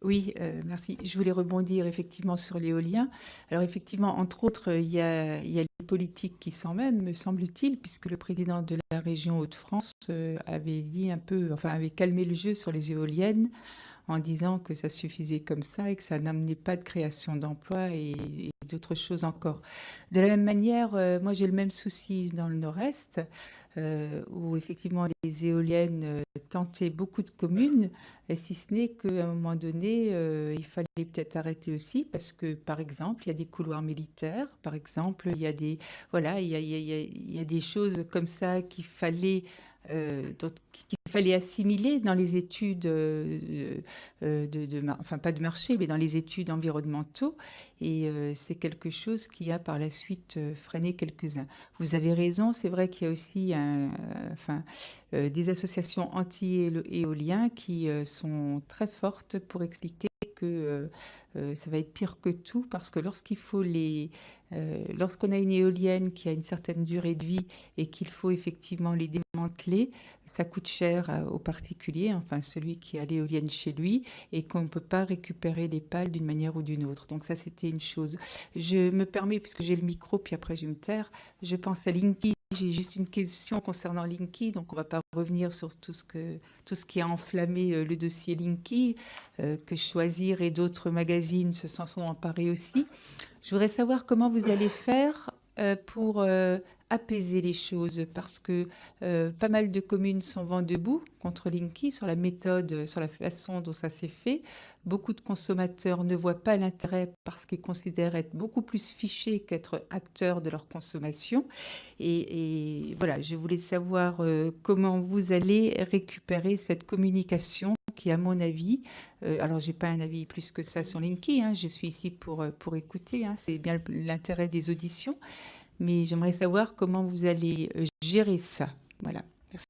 Oui, merci. Je voulais rebondir effectivement sur l'éolien. Alors effectivement, entre autres, il y a les politiques qui s'en mêlent, me semble-t-il, puisque le président de la région Hauts-de-France avait dit un peu, enfin avait calmé le jeu sur les éoliennes en disant que ça suffisait comme ça et que ça n'amenait pas de création d'emplois et d'autres choses encore. De la même manière, moi j'ai le même souci dans le nord-est, où effectivement les éoliennes tentaient beaucoup de communes, et si ce n'est qu'à un moment donné, il fallait peut-être arrêter aussi parce que, par exemple, il y a des couloirs militaires, par exemple, il y a des, voilà, il y a des choses comme ça qu'il fallait qu'il fallait assimiler dans les études enfin pas de marché, mais dans les études environnementaux. Et c'est quelque chose qui a par la suite freiné quelques-uns. Vous avez raison, c'est vrai qu'il y a aussi des associations anti-éoliens qui sont très fortes pour expliquer que ça va être pire que tout parce que lorsqu'on a une éolienne qui a une certaine durée de vie et qu'il faut effectivement les démanteler, ça coûte cher aux particuliers, enfin celui qui a l'éolienne chez lui, et qu'on ne peut pas récupérer les pales d'une manière ou d'une autre. Donc ça, c'était une chose. Je me permets, puisque j'ai le micro, puis après je vais me taire, je pense à Linky. J'ai juste une question concernant Linky, donc on ne va pas revenir sur tout ce qui a enflammé le dossier Linky, que Choisir et d'autres magazines s'en sont emparés aussi. Je voudrais savoir comment vous allez faire pour apaiser les choses, parce que pas mal de communes sont vent debout contre Linky sur la méthode, sur la façon dont ça s'est fait. Beaucoup de consommateurs ne voient pas l'intérêt parce qu'ils considèrent être beaucoup plus fichés qu'être acteurs de leur consommation. Et voilà, je voulais savoir comment vous allez récupérer cette communication qui, à mon avis, alors j'ai pas un avis plus que ça sur Linky, hein, je suis ici pour écouter, hein, c'est bien l'intérêt des auditions, mais j'aimerais savoir comment vous allez gérer ça. Voilà.